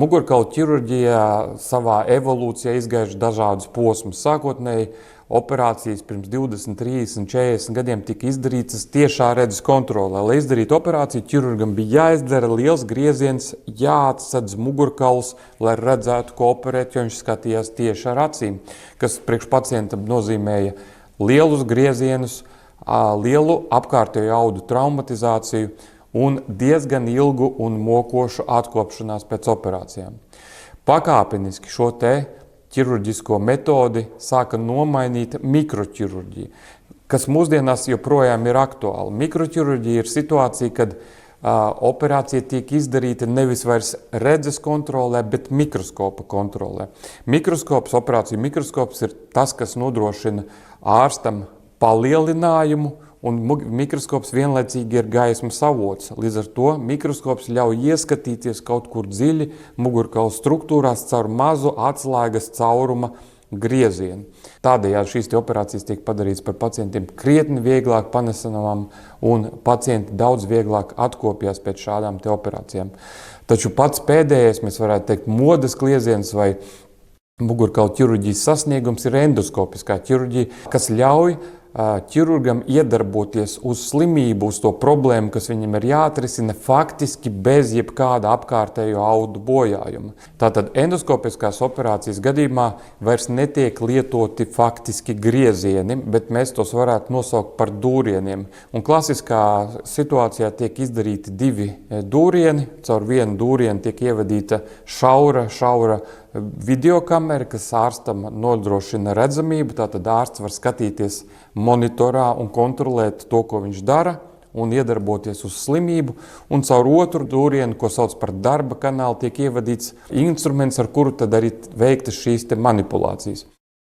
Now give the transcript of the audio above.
Mugurkaula ķirurģijā savā evolūcijā izgājuši dažādus posmus. Sākotnēji operācijas pirms 20, 30, 40 gadiem tika izdarītas tiešā redzes kontrolē. Lai izdarītu operāciju, ķirurgam bija jāizdara liels grieziens, jāatsedz mugurkauls, lai redzētu, ko operēt, jo viņš skatījās tieši ar acīm, kas priekš pacientam nozīmēja lielus griezienus, lielu apkārtējo audu traumatizāciju un diezgan ilgu un mokošu atkopšanās pēc operācijām. Pakāpeniski šo te ķirurģisko metodi sāka nomainīt mikroķirurģija, kas mūsdienās joprojām ir aktuāla. Mikroķirurģija ir situācija, kad operācija tiek izdarīta nevis vairs redzes kontrolē, bet mikroskopa kontrolē. Operāciju mikroskops ir tas, kas nodrošina ārstam palielinājumu, un mikroskops vienlaicīgi ir gaismas avots. Līdz ar to mikroskops ļauj ieskatīties kaut kur dziļi mugurkaula struktūrās caur mazu atslēgas cauruma griezienu. Tādējādi šīs operācijas tiek padarītas par pacientiem krietni vieglāk panesamām, un pacienti daudz vieglāk atkopjas pēc šādām operācijām. Taču pats pēdējais, mēs varētu teikt, modes kliedziens vai mugurkaula ķirurģijas sasniegums ir endoskopiskā ķirurģija, kas ļauj ķirurgam iedarboties uz slimību, uz to problēmu, kas viņam ir jāatrisina faktiski bez jebkāda apkārtējo audu bojājuma. Tātad endoskopiskās operācijas gadījumā vairs netiek lietoti faktiski griezieni, bet mēs tos varētu nosaukt par dūrieniem. Un klasiskā situācijā tiek izdarīti divi dūrieni. Caur vienu dūrienu tiek ievadīta šaura videokamera, kas ārstam nodrošina redzamību. Tātad ārsts var skatīties monitorā un kontrolēt to, ko viņš dara, un iedarboties uz slimību. Un caur otru dūrienu, ko sauc par darba kanālu, tiek ievadīts instruments, ar kuru tad arī veiktas šīs manipulācijas.